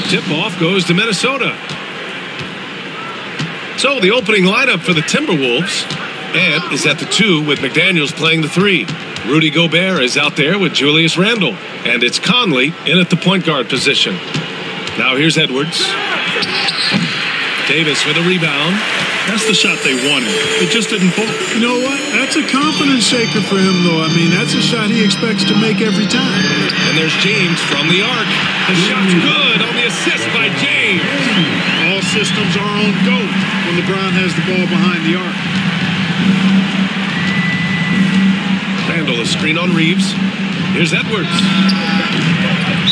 Tip-off goes to Minnesota. So the opening lineup for the Timberwolves. Ant is at the 2 with McDaniels playing the 3. Rudy Gobert is out there with Julius Randle. And it's Conley in at the point guard position. Now here's Edwards. Davis with a rebound. That's the shot they wanted. It just didn't fall. You know what? That's a confidence shaker for him, though. I mean, that's a shot he expects to make every time. And there's James from the arc. The shot's good on the assist by James. All systems are on go when LeBron has the ball behind the arc. Randle, a screen on Reeves. Here's Edwards.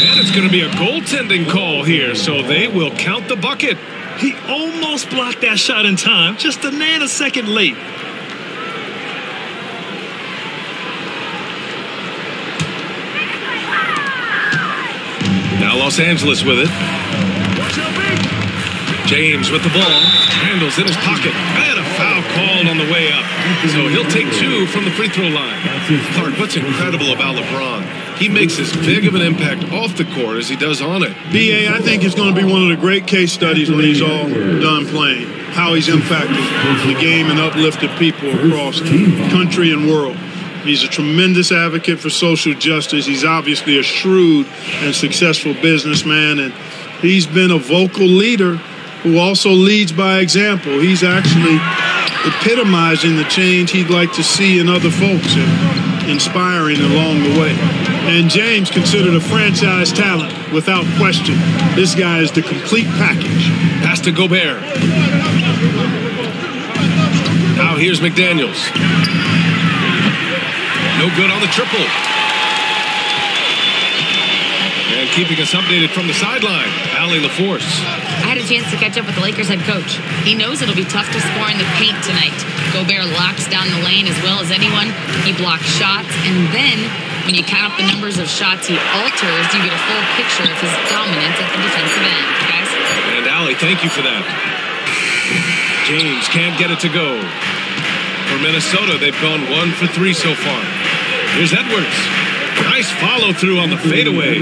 And it's going to be a goaltending call here, so they will count the bucket. He almost blocked that shot in time, just a nanosecond late. Now Los Angeles with it. James with the ball. Randle's in his pocket. And a foul called on the way up. So he'll take 2 from the free throw line. Clark, what's incredible about LeBron? He makes as big of an impact off the court as he does on it. B.A., I think it's going to be one of the great case studies when he's all done playing. How he's impacted the game and uplifted people across country and world. He's a tremendous advocate for social justice. He's obviously a shrewd and successful businessman, and he's been a vocal leader who also leads by example. He's actually epitomizing the change he'd like to see in other folks and inspiring along the way. And James, considered a franchise talent, without question. This guy is the complete package. Pass to Gobert. Now here's McDaniels. No good on the triple. And keeping us updated from the sideline, Allie LaForce. I had a chance to catch up with the Lakers head coach. He knows it'll be tough to score in the paint tonight. Gobert locks down the lane as well as anyone. He blocks shots, and then when you count up the numbers of shots he alters, you get a full picture of his dominance at the defensive end, guys. And Allie, thank you for that. James can't get it to go. For Minnesota, they've gone 1 for 3 so far. Here's Edwards. Nice follow-through on the fadeaway.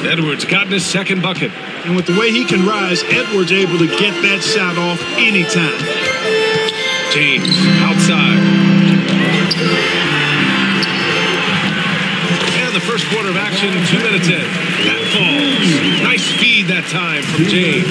Edwards gotten his second bucket. And with the way he can rise, Edwards able to get that shot off anytime. James outside. And the first quarter of action, 2 minutes in. That falls. Nice feed that time from James.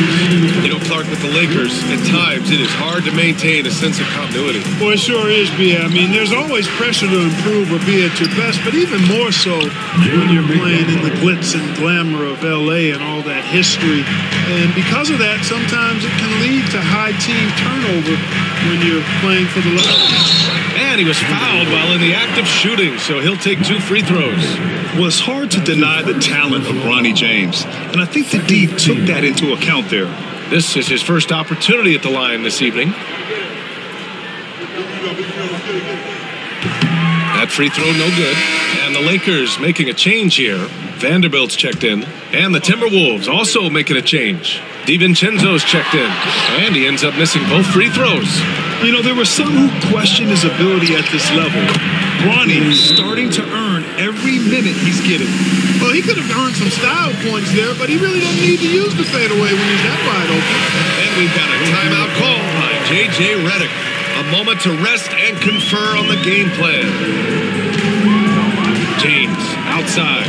You know, Clark, with the Lakers, at times it is hard to maintain a sense of continuity. Well, it sure is, B.A. I mean, there's always pressure to improve or be at your best, but even more so when you're playing in the glitz and glamour of L.A. and all that history. And because of that, sometimes it can lead to high team turnover when you're playing for the Lakers. And he was fouled while in the act of shooting, so he'll take 2 free throws. Well, it's hard to deny the talent of Bronny James, and I think the D took that into account there. This is his first opportunity at the line this evening. That free throw no good. And the Lakers making a change here. Vanderbilt's checked in. And the Timberwolves also making a change. DiVincenzo's checked in. And he ends up missing both free throws. You know, there were some who questioned his ability at this level. Bronny starting to earn every minute he's getting. Well, he could have earned some style points there, but he really doesn't need to use the fadeaway when he's that wide open. And we've got a timeout call by J.J. Redick. A moment to rest and confer on the game plan. James outside.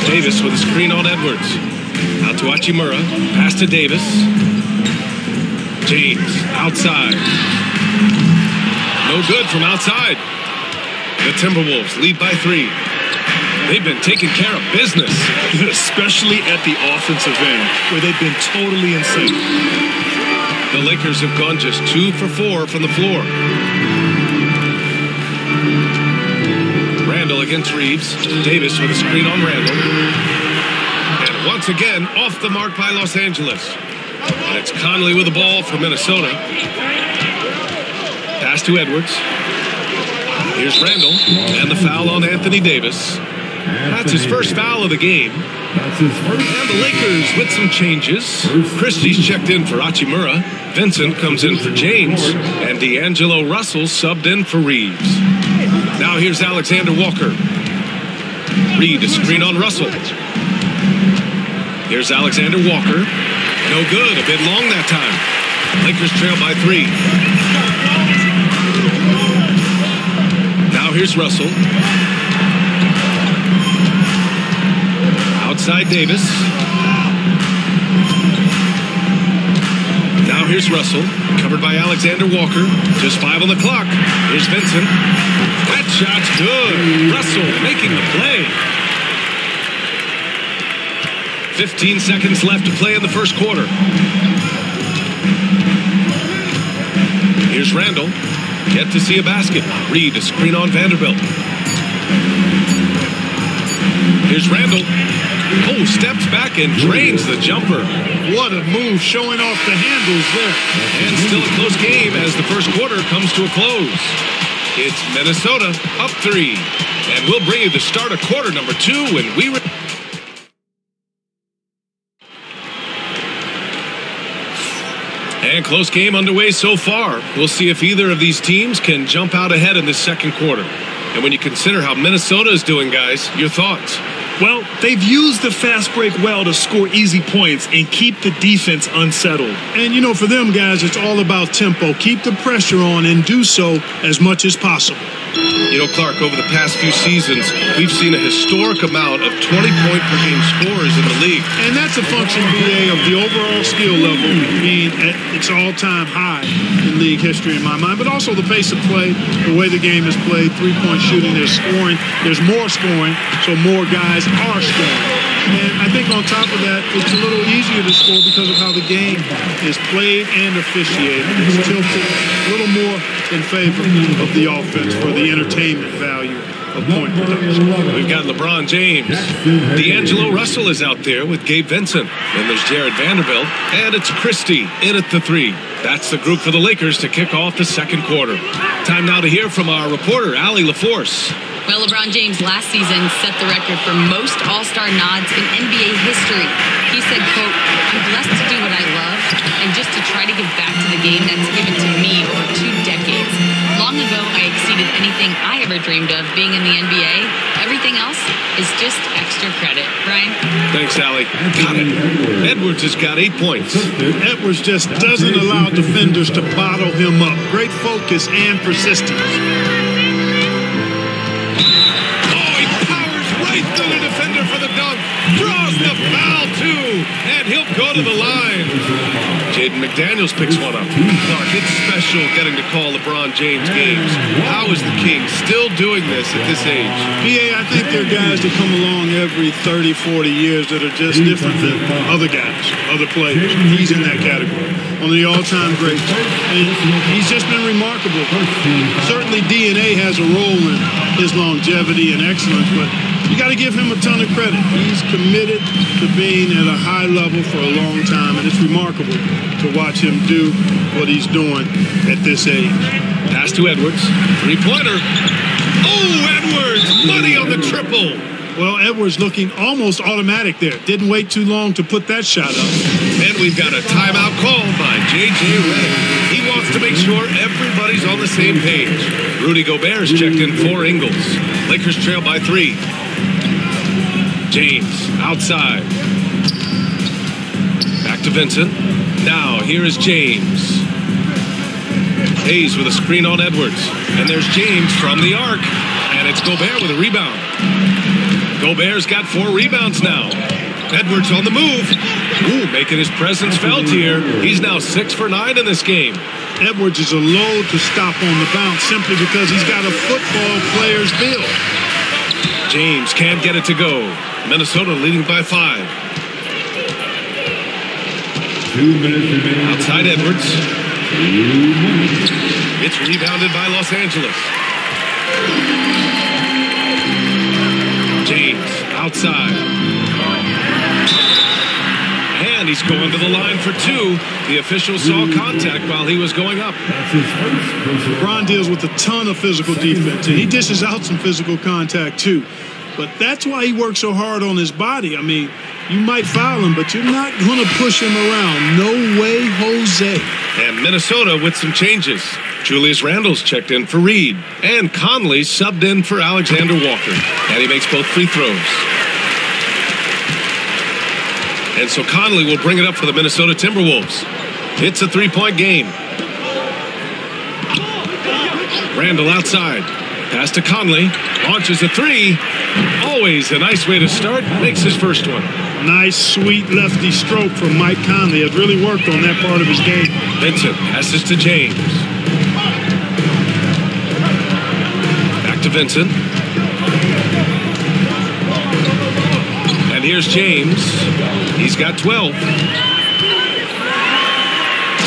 Davis with a screen on Edwards. Out to Hachimura. Pass to Davis. James outside. No good from outside. The Timberwolves lead by 3. They've been taking care of business. Especially at the offensive end, where they've been totally insane. The Lakers have gone just 2 for 4 from the floor. Randle against Reeves. Davis with a screen on Randle. And once again, off the mark by Los Angeles. And it's Conley with the ball for Minnesota. Pass to Edwards. Here's Randle. And the foul on Anthony Davis. That's his first foul of the game. And the Lakers with some changes. Christie's checked in for Hachimura. Vincent comes in for James. And D'Angelo Russell subbed in for Reeves. Now here's Alexander Walker. Reed, a screen on Russell. Here's Alexander Walker. No good. A bit long that time. Lakers trail by 3. Now here's Russell. Outside Davis. Now here's Russell. Covered by Alexander Walker. Just 5 on the clock. Here's Vincent. That shot's good. Russell making the play. 15 seconds left to play in the first quarter. Here's Randall. Yet to see a basket. Reed, a screen on Vanderbilt. Here's Randall. Oh, steps back and drains the jumper. What a move, showing off the handles there. And still a close game as the first quarter comes to a close. It's Minnesota up 3. And we'll bring you the start of quarter number 2 when we... And close game underway so far. We'll see if either of these teams can jump out ahead in this second quarter. And when you consider how Minnesota is doing, guys, your thoughts? Well, they've used the fast break well to score easy points and keep the defense unsettled. And, you know, for them, guys, it's all about tempo. Keep the pressure on and do so as much as possible. You know, Clark, over the past few seasons, we've seen a historic amount of 20-point-per-game scorers in the league. And that's a function, BA, of the overall skill level being at its all-time high in league history in my mind, but also the pace of play, the way the game is played, three-point shooting, there's scoring, there's more scoring, so more guys are scoring. And I think on top of that, it's a little easier to score because of how the game is played and officiated. It's tilted a little more in favor of the offense for the entertainment value of point production. We've got LeBron James. D'Angelo Russell is out there with Gabe Vincent. And there's Jared Vanderbilt. And it's Christie in at the 3. That's the group for the Lakers to kick off the second quarter. Time now to hear from our reporter, Allie LaForce. Well, LeBron James last season set the record for most All-Star nods in NBA history. He said, quote, "I'm blessed to do what I love and just to try to give back to the game that's given to me over 2 decades. Long ago, I exceeded anything I ever dreamed of being in the NBA. Everything else is just extra credit." Brian? Thanks, Allie. Got it. Edwards has got 8 points. Edwards just doesn't allow defenders to bottle him up. Great focus and persistence. For the dunk, draws the foul too, and he'll go to the line. Jaden McDaniels picks one up. Clark, it's special getting to call LeBron James games. How is the King still doing this at this age? PA, I think there are guys that come along every 30, 40 years that are just different than other guys, other players. He's in that category. One of the all-time greats. And he's just been remarkable. Certainly DNA has a role in his longevity and excellence, but you got to give him a ton of credit. He's committed to being at a high level for a long time, and it's remarkable to watch him do what he's doing at this age. Pass to Edwards. Three-pointer. Oh, Edwards! Money on the triple. Well, Edwards looking almost automatic there. Didn't wait too long to put that shot up. And we've got a timeout called by J.J. Redick. He wants to make sure everybody's on the same page. Rudy Gobert's checked in for Ingles. Lakers trail by 3. James outside. Back to Vincent. Now here is James. Hayes with a screen on Edwards. And there's James from the arc. And it's Gobert with a rebound. Gobert's got 4 rebounds now. Edwards on the move. Ooh, making his presence felt here. He's now 6 for 9 in this game. Edwards is a load to stop on the bounce simply because he's got a football player's build. James can't get it to go. Minnesota leading by 5. 2 minutes remaining. Outside Edwards. It's rebounded by Los Angeles. James outside. And he's going to the line for 2. The official saw contact while he was going up. LeBron deals with a ton of physical defense, and he dishes out some physical contact too. But that's why he works so hard on his body. I mean, you might foul him, but you're not going to push him around. No way, Jose. And Minnesota with some changes. Julius Randle's checked in for Reed. And Conley subbed in for Alexander Walker. And he makes both free throws. And so Conley will bring it up for the Minnesota Timberwolves. It's a three-point game. Randall outside. Pass to Conley. Launches a three. Always a nice way to start. Makes his first one. Nice, sweet lefty stroke from Mike Conley. Has really worked on that part of his game. Vincent passes to James. Back to Vincent. And here's James. He's got 12.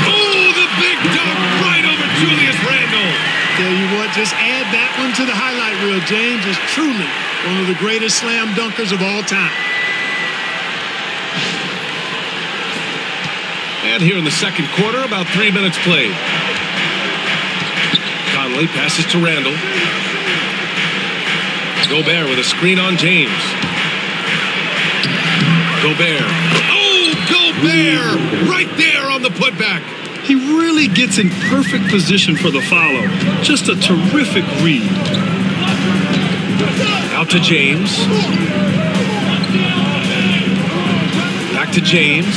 Oh, the big dunk right over Julius Randle. Tell you what, just add that one to the highlight reel. James is truly one of the greatest slam dunkers of all time. And here in the second quarter, about 3 minutes played. Conley passes to Randall. Gobert with a screen on James. Gobert. Oh, Gobert! Right there on the putback. He really gets in perfect position for the follow. Just a terrific read. Out to James. Back to James.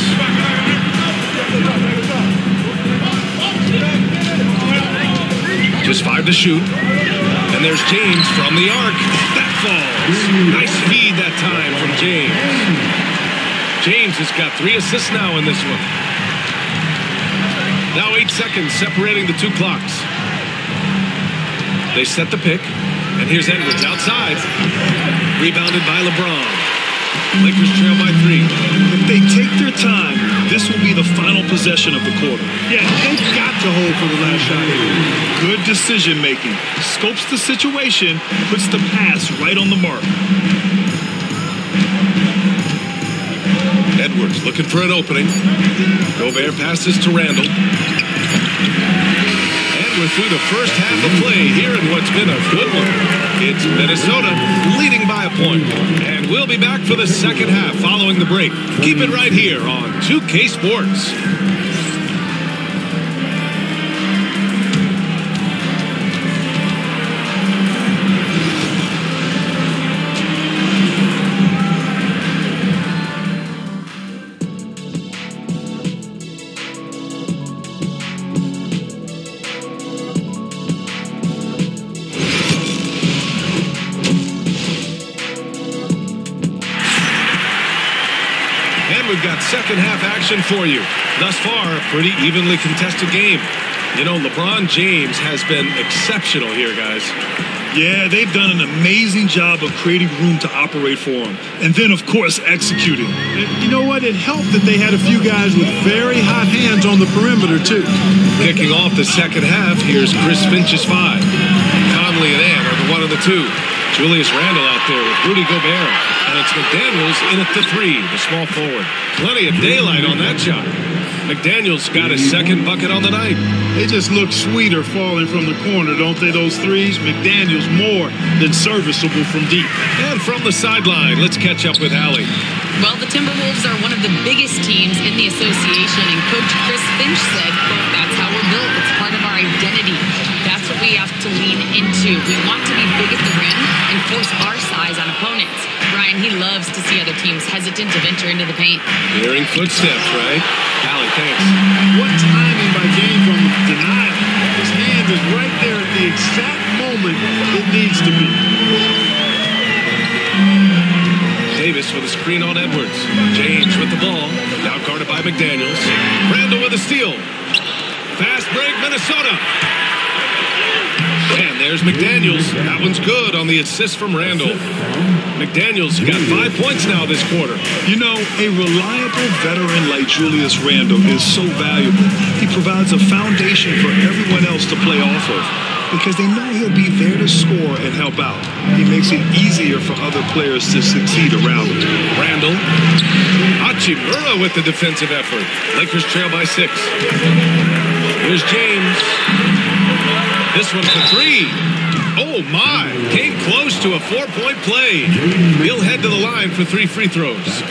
Just 5 to shoot. And there's James from the arc. That falls. Nice feed that time from James. James has got 3 assists now in this one. Now 8 seconds separating the two clocks. They set the pick. And here's Edwards outside. Rebounded by LeBron. Lakers trail by 3. If they take their time, this will be the final possession of the quarter. Yeah, they've got to hold for the last shot. Good decision making. Scopes the situation, puts the pass right on the mark. Edwards looking for an opening. Gobert passes to Randall. And we're through the first half of play here in what's been a good one. It's Minnesota leading by a point. And we'll be back for the second half following the break. Keep it right here on 2K Sports. We've got second half action for you. Thus far, a pretty evenly contested game. You know, LeBron James has been exceptional here, guys. Yeah, they've done an amazing job of creating room to operate for him. And then, of course, executing. You know what? It helped that they had a few guys with very hot hands on the perimeter, too. Kicking off the second half, here's Chris Finch's 5. Conley and Ann are the 1 and the 2. Julius Randle out there with Rudy Gobert. And it's McDaniels in at the 3, the small forward. Plenty of daylight on that shot. McDaniels got his second bucket on the night. They just look sweeter falling from the corner, don't they, those threes? McDaniels more than serviceable from deep. And from the sideline, let's catch up with Allie. Well, the Timberwolves are one of the biggest teams in the association, and Coach Chris Finch said, quote, "That's how we're built. It's part of our identity. That's what we have to lean into. We want to be big at the rim and force our size on opponents." Ryan, he loves to see other teams hesitant to venture into the paint. Hearing footsteps, right? Allie, thanks. What timing by James on the denial. His hand is right there at the exact moment it needs to be. Davis with a screen on Edwards. James with the ball. Now guarded by McDaniels. Randall with a steal. Fast break, Minnesota. And there's McDaniels. That one's good on the assist from Randall. McDaniels got 5 points now this quarter. You know, a reliable veteran like Julius Randle is so valuable. He provides a foundation for everyone else to play off of because they know he'll be there to score and help out. He makes it easier for other players to succeed around him. Randall. Hachimura with the defensive effort. Lakers trail by 6. Here's James. This one for 3. Oh, my. Came close to a 4-point play. He'll head to the line for 3 free throws.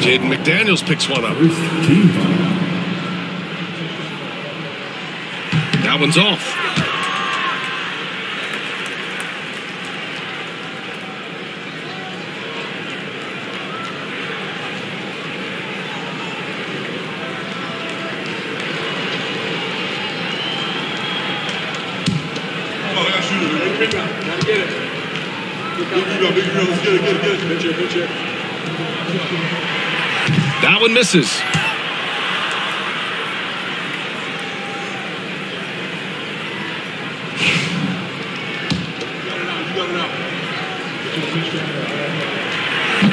Jaden McDaniels picks one up. That one's off. That one misses.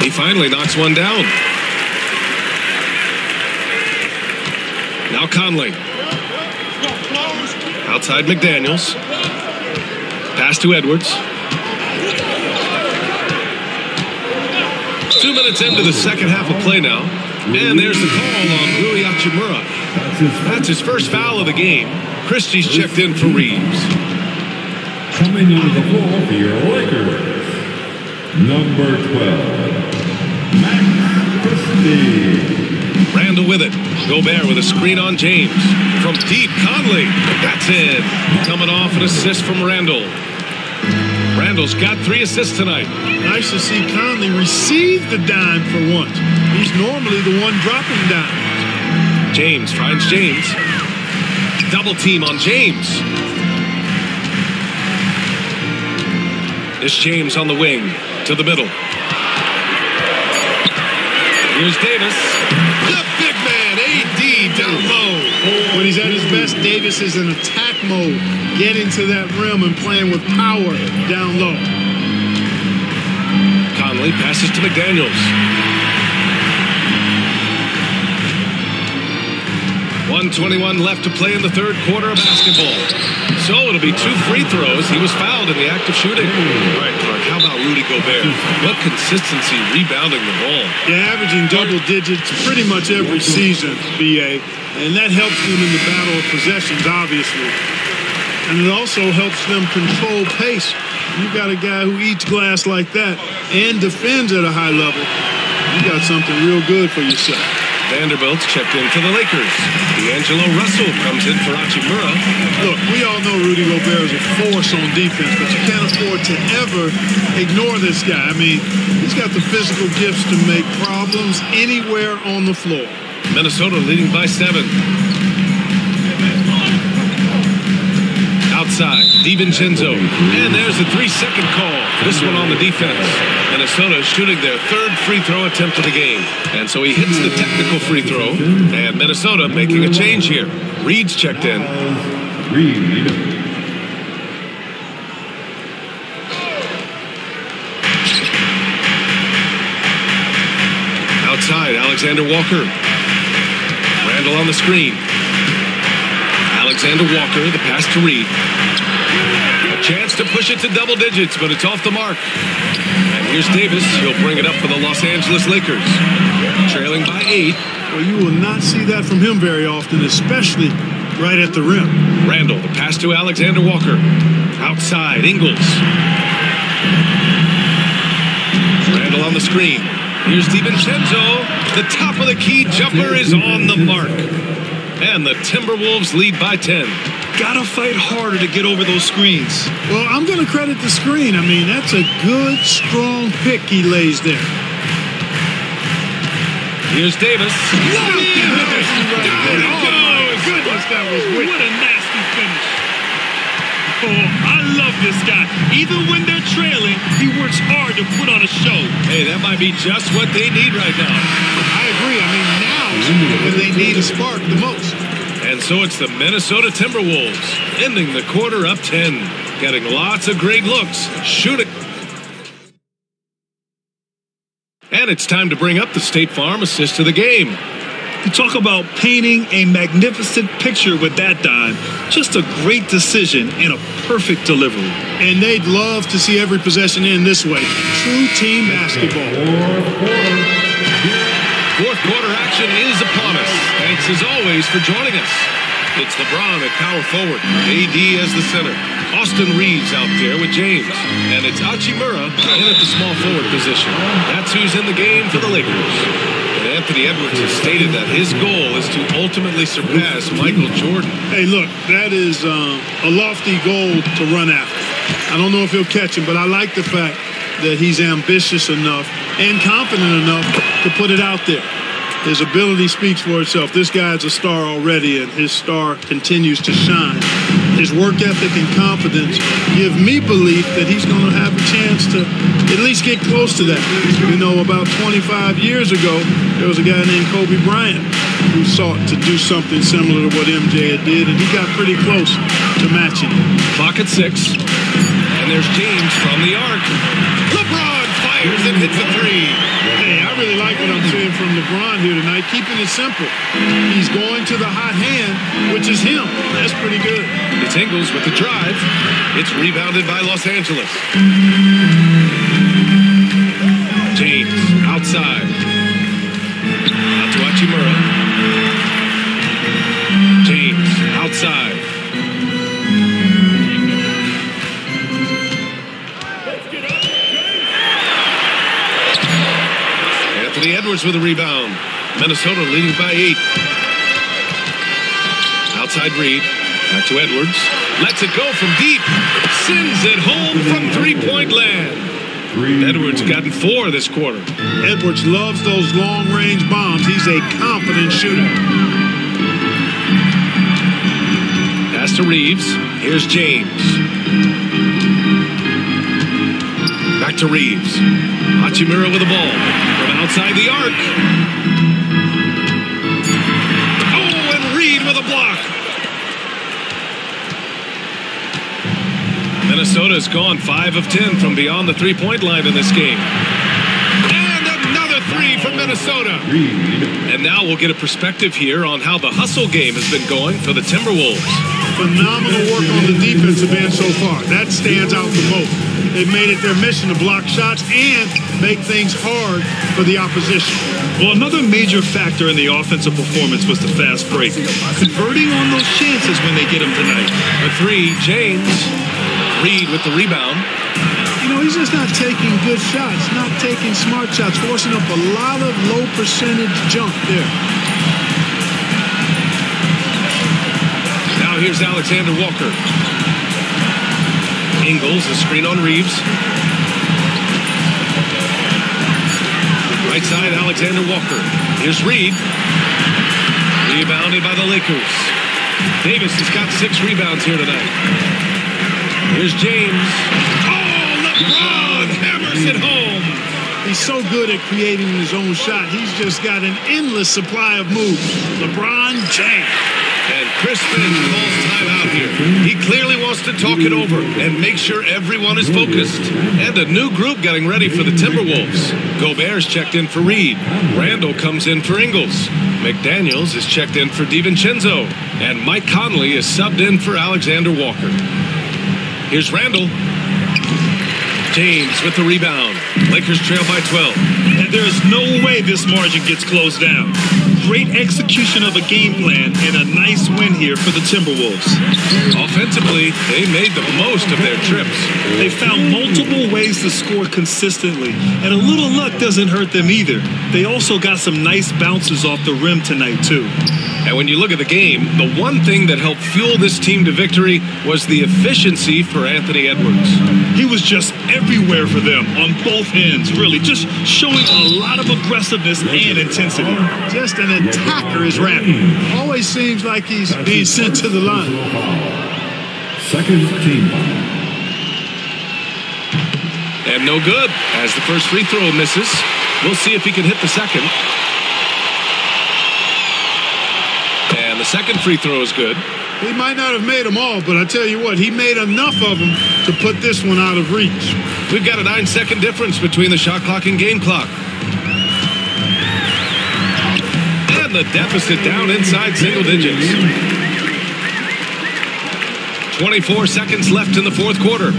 He finally knocks one down. Now Conley. Outside McDaniels. Pass to Edwards. 2 minutes into the second half of play now. And there's the call on Rui Hachimura. That's his first foul of the game. Christie's checked in for Reeves. Coming into the floor for your Lakers, number 12, Max Christie. Randall with it. Gobert with a screen on James. From deep, Conley. That's in. Coming off an assist from Randall. Randall's got 3 assists tonight. Nice to see Conley receive the dime for once. He's normally the one dropping dimes. James finds James. Double team on James. It's James on the wing to the middle. Here's Davis. The big man, AD down low. When he's at his best, Davis is in attack mode, getting to that rim and playing with power down low. Conley passes to McDaniels. 1:21 left to play in the third quarter of basketball. So it'll be 2 free throws. He was fouled in the act of shooting. All right, Clark, how about Rudy Gobert? What consistency rebounding the ball. Yeah, averaging double digits pretty much every season, BA. And that helps them in the battle of possessions, obviously. And it also helps them control pace. You got a guy who eats glass like that and defends at a high level. You got something real good for yourself. Vanderbilt's checked in for the Lakers. D'Angelo Russell comes in for Hachimura. Look, we all know Rudy Gobert is a force on defense, but you can't afford to ever ignore this guy. I mean, he's got the physical gifts to make problems anywhere on the floor. Minnesota leading by 7. Outside, DiVincenzo. And there's the 3-second call. This one on the defense. Minnesota shooting their 3rd free throw attempt of the game. And so he hits the technical free throw. And Minnesota making a change here. Reed's checked in. Reed. Outside, Alexander Walker. Randall on the screen. Alexander Walker, the pass to Reed. A chance to push it to double digits, but it's off the mark. And here's Davis. He'll bring it up for the Los Angeles Lakers. Trailing by 8. Well, you will not see that from him very often, especially right at the rim. Randall, the pass to Alexander Walker. Outside, Ingles. Randall on the screen. Here's DiVincenzo. The top of the key jumper is on the mark. And the Timberwolves lead by 10. Gotta fight harder to get over those screens. Well, I'm going to credit the screen. I mean, that's a good, strong pick he lays there. Here's Davis. Oh, my goodness, that was wicked. What a nasty finish. Oh, I love this guy. Even when they're trailing, he works hard to put on a show. Hey, that might be just what they need right now. I agree. I mean, now when they need a spark the most. And so it's the Minnesota Timberwolves ending the quarter up 10. Getting lots of great looks. Shooting. And it's time to bring up the State Farm assist of the game. You talk about painting a magnificent picture with that dime. Just a great decision and a perfect delivery. And they'd love to see every possession end this way. True team basketball. Fourth quarter action is upon us. Thanks as always for joining us. It's Lebron at power forward, AD as the center. Austin Reeves out there with James. And it's Hachimura in at the small forward position. That's who's in the game for the Lakers. And Anthony Edwards has stated that his goal is to ultimately surpass Michael Jordan. Hey, look, that is a lofty goal to run after. I don't know if he'll catch him, but I like the fact that he's ambitious enough and confident enough to put it out there. His ability speaks for itself. This guy's a star already, and his star continues to shine his work ethic and confidence give me belief that he's going to have a chance to at least get close to that. You know, about 25 years ago, there was a guy named Kobe Bryant who sought to do something similar to what MJ did, and he got pretty close to matching it. Clock at 6. And there's James from the arc. LeBron fires and hits a 3. Hey, I really like what I'm seeing from LeBron here tonight, keeping it simple. He's going to the hot hand, which is him. That's pretty good. It's Ingles with the drive. It's rebounded by Los Angeles. James outside. Out to Hachimura. James outside. Anthony Edwards with a rebound. Minnesota leading by 8. Outside Reed. Back to Edwards. Lets it go from deep. Sends it home from three-point land. Edwards gotten 4 this quarter. Edwards loves those long-range bombs. He's a confident shooter. Pass to Reeves. Here's James. Back to Reeves. Hachimura with the ball. From outside the arc. Oh, and Reed with a block. Minnesota's gone 5 of 10 from beyond the three-point line in this game. And another 3 from Minnesota. And now we'll get a perspective here on how the hustle game has been going for the Timberwolves. Phenomenal work on the defensive end so far. That stands out the most. They've made it their mission to block shots and make things hard for the opposition. Well, another major factor in the offensive performance was the fast break. Converting on those chances when they get them tonight. A 3, James. Reed with the rebound. You know, he's just not taking good shots, not taking smart shots, forcing up a lot of low percentage jump there. Now here's Alexander Walker. Ingles, a screen on Reeves. Right side, Alexander Walker. Here's Reed. Rebounded by the Lakers. Davis has got 6 rebounds here tonight. Here's James. Oh, LeBron hammers it home. He's so good at creating his own shot. He's just got an endless supply of moves. LeBron James. And Chris Finch calls timeout here. He clearly wants to talk it over and make sure everyone is focused. And a new group getting ready for the Timberwolves. Gobert's checked in for Reed. Randall comes in for Ingles. McDaniels is checked in for DiVincenzo. And Mike Conley is subbed in for Alexander Walker. Here's Randall. James with the rebound. Lakers trail by 12. And there is no way this margin gets closed down. Great execution of a game plan and a nice win here for the Timberwolves. Offensively, they made the most of their trips. They found multiple ways to score consistently, and a little luck doesn't hurt them either. They also got some nice bounces off the rim tonight, too. And when you look at the game, the one thing that helped fuel this team to victory was the efficiency for Anthony Edwards. He was just everywhere for them on both ends, really, just showing a lot of aggressiveness and intensity. Just an attacker is rapping. Always seems like he's being sent to the line. Second team. And no good, as the first free throw misses. We'll see if he can hit the second. And the second free throw is good. He might not have made them all, but I tell you what, he made enough of them to put this one out of reach. We've got a 9-second difference between the shot clock and game clock. And the deficit down inside single digits. 24 seconds left in the fourth quarter.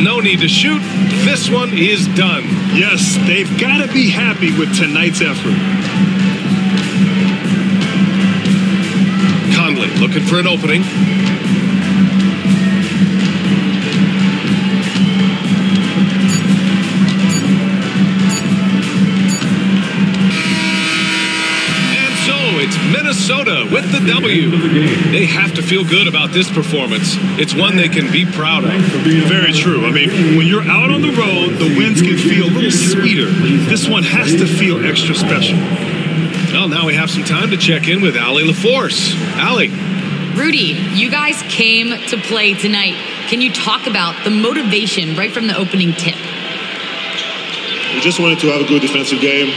No need to shoot. This one is done. Yes, they've got to be happy with tonight's effort. Conley looking for an opening. And so it's Minnesota with the W. They have to feel good about this performance. It's one they can be proud of. Very true. I mean, when you're out on the road, the wins can feel a little sweeter. This one has to feel extra special. Well, now we have some time to check in with Allie LaForce. Allie. Rudy, you guys came to play tonight. Can you talk about the motivation right from the opening tip? We just wanted to have a good defensive game,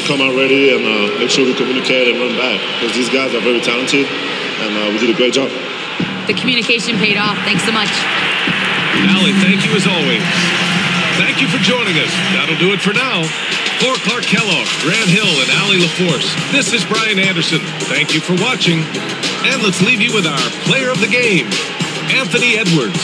come out ready and make sure we communicate and run back, because these guys are very talented, and we did a great job. The communication paid off. Thanks so much. Allie, thank you as always. Thank you for joining us. That'll do it for now. For Clark Kellogg, Grant Hill, and Allie LaForce, this is Brian Anderson. Thank you for watching. And let's leave you with our player of the game, Anthony Edwards.